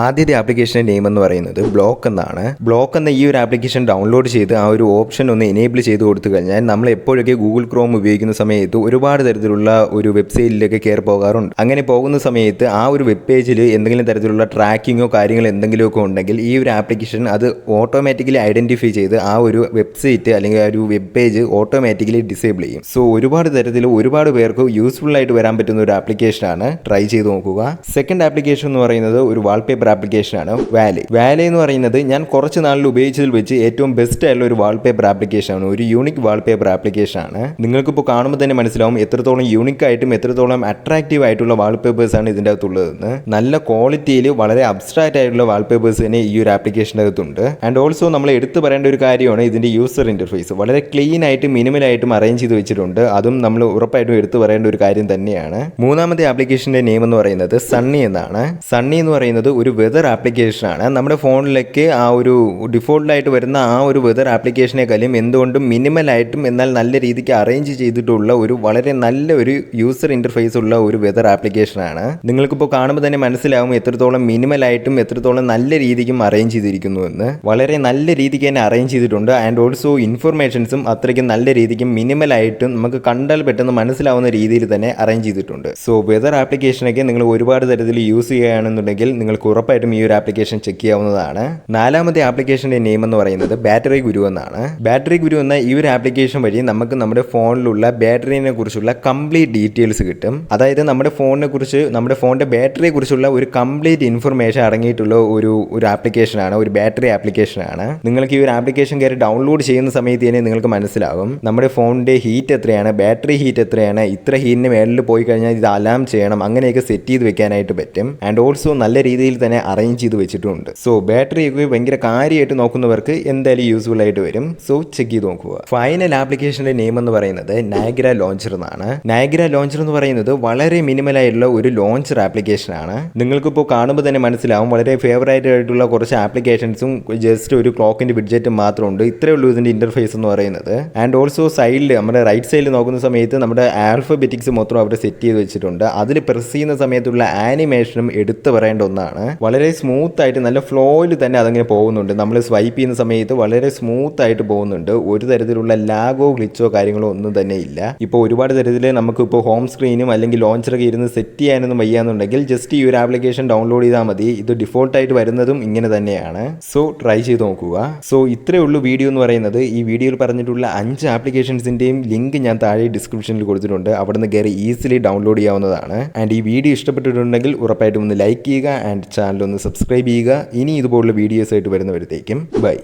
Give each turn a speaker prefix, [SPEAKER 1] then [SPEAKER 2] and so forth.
[SPEAKER 1] ആദ്യത്തെ ആപ്ലിക്കേഷൻ്റെ നെയിം എന്ന് പറയുന്നത് ബ്ലോക്ക് എന്നാണ്. ബ്ലോക്ക് എന്ന ഈ ഒരു ആപ്ലിക്കേഷൻ ഡൗൺലോഡ് ചെയ്ത് ആ ഒരു ഓപ്ഷൻ ഒന്ന് എനേബിൾ ചെയ്ത് കൊടുത്തു കഴിഞ്ഞാൽ നമ്മൾ എപ്പോഴൊക്കെ ഗൂഗിൾ ക്രോം ഉപയോഗിക്കുന്ന സമയത്ത് ഒരുപാട് തരത്തിലുള്ള ഒരു വെബ്സൈറ്റിലേക്ക് കയറി പോകാറുണ്ട്. അങ്ങനെ പോകുന്ന സമയത്ത് ആ ഒരു വെബ് പേജിൽ എന്തെങ്കിലും തരത്തിലുള്ള ട്രാക്കിങ്ങോ കാര്യങ്ങളോ എന്തെങ്കിലുമൊക്കെ ഉണ്ടെങ്കിൽ ഈ ഒരു ആപ്ലിക്കേഷൻ അത് ഓട്ടോമാറ്റിക്കലി ഐഡന്റിഫൈ ചെയ്ത് ആ ഒരു വെബ്സൈറ്റ് അല്ലെങ്കിൽ ആ ഒരു വെബ് പേജ് ഓട്ടോമാറ്റിക്കലി ഡിസേബിൾ ചെയ്യും. സോ ഒരുപാട് തരത്തിൽ ഒരുപാട് പേർക്ക് യൂസ്ഫുൾ ആയിട്ട് വരാൻ പറ്റുന്ന ഒരു ആപ്ലിക്കേഷനാണ്. ട്രൈ ചെയ്ത് നോക്കുക. സെക്കൻഡ് ആപ്ലിക്കേഷൻ എന്ന് പറയുന്നത് ഒരു വാൾപേപ്പർ ആപ്ലിക്കേഷനാണ് വാലി എന്ന് പറയുന്നത് ഞാൻ കുറച്ച് നാളിൽ ഉപയോഗിച്ചതിൽ വെച്ച് ഏറ്റവും ബെസ്റ്റ് ആയിട്ടുള്ള ഒരു വാൾപേപ്പർ ആപ്ലിക്കേഷനാണ്. ഒരു യൂണിക് വാൾപേപ്പർ ആപ്ലിക്കേഷനാണ്. നിങ്ങൾക്കിപ്പോൾ കാണുമ്പോൾ തന്നെ മനസ്സിലാവും എത്രത്തോളം യൂണിക് ആയിട്ടും എത്രത്തോളം അട്രാക്റ്റീവ് ആയിട്ടുള്ള വാൾപേപ്പേഴ്സ് ആണ് ഇതിൻ്റെ അകത്തുള്ളതെന്ന്. നല്ല ക്വാളിറ്റിയിൽ വളരെ അബ്സ്ട്രാക്റ്റ് ആയിട്ടുള്ള വാൾപേപ്പേഴ്സ് തന്നെ ഈ ഒരു ആപ്ലിക്കേഷൻ്റെ അകത്തുണ്ട്. ആൻഡ് ഓൾസോ നമ്മൾ എടുത്തു പറയേണ്ട ഒരു കാര്യമാണ് ഇതിൻ്റെ യൂസർ ഇന്റർഫേസ് വളരെ ക്ലീൻ ആയിട്ടും മിനിമൽ ആയിട്ടും അറേഞ്ച് ചെയ്ത് വെച്ചിട്ടുണ്ട്. അതും നമ്മൾ ഉറപ്പായിട്ടും എടുത്തു പറയേണ്ട ഒരു കാര്യം തന്നെയാണ്. മൂന്നാമത്തെ ആപ്ലിക്കേഷൻ്റെ നെയിം എന്ന് പറയുന്നത് സണ്ണി എന്നാണ്. സണ്ണി എന്ന് പറയുന്നത് ഒരു വെതർ ആപ്ലിക്കേഷനാണ്. നമ്മുടെ ഫോണിലേക്ക് ആ ഒരു ഡിഫോൾട്ടായിട്ട് വരുന്ന ആ ഒരു വെതർ ആപ്ലിക്കേഷനേക്കാളും എന്തുകൊണ്ടും മിനിമലായിട്ടും എന്നാൽ നല്ല രീതിക്ക് അറേഞ്ച് ചെയ്തിട്ടുള്ള ഒരു വളരെ നല്ല ഒരു യൂസർ ഇന്റർഫേസ് ഉള്ള ഒരു വെതർ ആപ്ലിക്കേഷനാണ്. നിങ്ങൾക്കിപ്പോൾ കാണുമ്പോൾ തന്നെ മനസ്സിലാവും എത്രത്തോളം മിനിമലായിട്ടും എത്രത്തോളം നല്ല രീതിക്കും അറേഞ്ച് ചെയ്തിരിക്കുന്നു എന്ന്. വളരെ നല്ല രീതിക്ക് തന്നെ അറേഞ്ച് ചെയ്തിട്ടുണ്ട്. ആൻഡ് ഓൾസോ ഇൻഫർമേഷൻസും അത്രയ്ക്കും നല്ല രീതിക്കും മിനിമലായിട്ടും നമുക്ക് കണ്ടാൽ പെട്ടെന്ന് മനസ്സിലാവുന്ന രീതിയിൽ തന്നെ അറേഞ്ച് ചെയ്തിട്ടുണ്ട്. സോ വെതർ ആപ്ലിക്കേഷനൊക്കെ നിങ്ങൾ ഒരുപാട് തരത്തിൽ യൂസ് ചെയ്യുകയാണെന്നുണ്ടെങ്കിൽ നിങ്ങൾക്ക് ഉറപ്പായിട്ടും ഈ ഒരു ആപ്ലിക്കേഷൻ ചെക്ക് ചെയ്യാവുന്നതാണ്. നാലാമത്തെ ആപ്ലിക്കേഷന്റെ നെയിം എന്ന് പറയുന്നത് ബാറ്ററി ഗുരു എന്നാണ്. ബാറ്ററി ഗുരു എന്ന ഈ ഒരു ആപ്ലിക്കേഷൻ വഴി നമുക്ക് നമ്മുടെ ഫോണിലുള്ള ബാറ്ററിനെ കുറിച്ചുള്ള കംപ്ലീറ്റ് ഡീറ്റെയിൽസ് കിട്ടും. അതായത് നമ്മുടെ ഫോണിനെ കുറിച്ച് നമ്മുടെ ഫോണിന്റെ ബാറ്ററിയെ കുറിച്ചുള്ള ഒരു കംപ്ലീറ്റ് ഇൻഫർമേഷൻ അടങ്ങിയിട്ടുള്ള ഒരു ആപ്ലിക്കേഷനാണ്. ഒരു ബാറ്ററി ആപ്ലിക്കേഷനാണ്. നിങ്ങൾക്ക് ഈ ഒരു ആപ്ലിക്കേഷൻ കയറി ഡൗൺലോഡ് ചെയ്യുന്ന സമയത്ത് തന്നെ നിങ്ങൾക്ക് മനസ്സിലാകും നമ്മുടെ ഫോണിന്റെ ഹീറ്റ് എത്രയാണ്, ബാറ്ററി ഹീറ്റ് എത്രയാണ്, ഇത്ര ഹീറ്റിന് മേളിൽ പോയി കഴിഞ്ഞാൽ ഇത് അലാം ചെയ്യണം, അങ്ങനെയൊക്കെ സെറ്റ് ചെയ്ത് വെക്കാനായിട്ട് പറ്റും. ആൻഡ് ഓൾസോ നല്ല രീതിയിൽ തന്നെ അറേഞ്ച് ചെയ്ത് വെച്ചിട്ടുണ്ട്. സോ ബാറ്ററി ഒക്കെ ഭയങ്കര കാര്യമായിട്ട് നോക്കുന്നവർക്ക് എന്തായാലും യൂസ്ഫുൾ ആയിട്ട് വരും. സോ ചെക്ക് ചെയ്ത് നോക്കുക. ഫൈനൽ ആപ്ലിക്കേഷന്റെ നെയിം എന്ന് പറയുന്നത് നയഗ്ര ലോഞ്ചർ എന്നാണ്. നയഗ്ര ലോഞ്ചർ എന്ന് പറയുന്നത് വളരെ മിനിമൽ ആയിട്ടുള്ള ഒരു ലോഞ്ചർ ആപ്ലിക്കേഷൻ ആണ്. നിങ്ങൾക്കിപ്പോൾ കാണുമ്പോൾ തന്നെ മനസ്സിലാവും വളരെ ഫേവറേറ്റ് ആയിട്ടുള്ള കുറച്ച് ആപ്ലിക്കേഷൻസും ജസ്റ്റ് ഒരു ക്ലോക്കിന്റെ ബഡ്ജറ്റും മാത്രമുണ്ട്. ഇത്രയേ ഉള്ളൂ ഇതിന്റെ ഇന്റർഫേസ് എന്ന് പറയുന്നത്. ആൻഡ് ഓൾസോ സൈഡിൽ നമ്മുടെ റൈറ്റ് സൈഡിൽ നോക്കുന്ന സമയത്ത് നമ്മുടെ ആൽഫബറ്റിക്സ് മൊത്തം അവിടെ സെറ്റ് ചെയ്ത് വെച്ചിട്ടുണ്ട്. അതിൽ പ്രസ് ചെയ്യുന്ന സമയത്തുള്ള ആനിമേഷനും എടുത്തു പറയേണ്ട ഒന്നാണ്. വളരെ സ്മൂത്ത് ആയിട്ട് നല്ല ഫ്ലോയിൽ തന്നെ അതങ്ങനെ പോകുന്നുണ്ട്. നമ്മൾ സ്വൈപ്പ് ചെയ്യുന്ന സമയത്ത് വളരെ സ്മൂത്ത് ആയിട്ട് പോകുന്നുണ്ട്. ഒരു തരത്തിലുള്ള ലാഗോ ഗ്ലിച്ചോ കാര്യങ്ങളോ ഒന്നും തന്നെ ഇല്ല. ഇപ്പോൾ ഒരുപാട് തരത്തിൽ നമുക്ക് ഇപ്പോൾ ഹോം സ്ക്രീനും അല്ലെങ്കിൽ ലോഞ്ചറൊക്കെ ഇരുന്ന് സെറ്റ് ചെയ്യാനൊന്നും വയ്യാന്നുണ്ടെങ്കിൽ ജസ്റ്റ് ഈ ഒരു ആപ്ലിക്കേഷൻ ഡൗൺലോഡ് ചെയ്താൽ മതി. ഇത് ഡിഫോൾട്ടായിട്ട് വരുന്നതും ഇങ്ങനെ തന്നെയാണ്. സോ ട്രൈ ചെയ്ത് നോക്കുക. സോ ഇത്രയേ ഉള്ളൂ വീഡിയോ എന്ന് പറയുന്നത്. ഈ വീഡിയോയിൽ പറഞ്ഞിട്ടുള്ള 5 ആപ്ലിക്കേഷൻസിൻ്റെയും ലിങ്ക് ഞാൻ താഴെ ഡിസ്ക്രിപ്ഷനിൽ കൊടുത്തിട്ടുണ്ട്. അവിടെ നിന്ന് കയറി ഈസിലി ഡൗൺലോഡ് ചെയ്യാവുന്നതാണ്. ആൻഡ് ഈ വീഡിയോ ഇഷ്ടപ്പെട്ടിട്ടുണ്ടെങ്കിൽ ഉറപ്പായിട്ടും ഒന്ന് ലൈക്ക് ചെയ്യുക ആൻഡ് ചാനൽ ഒന്ന് സബ്സ്ക്രൈബ് ചെയ്യുക. ഇനി ഇതുപോലുള്ള വീഡിയോസ് ആയിട്ട് വരുന്നവരത്തേക്കും ബൈ.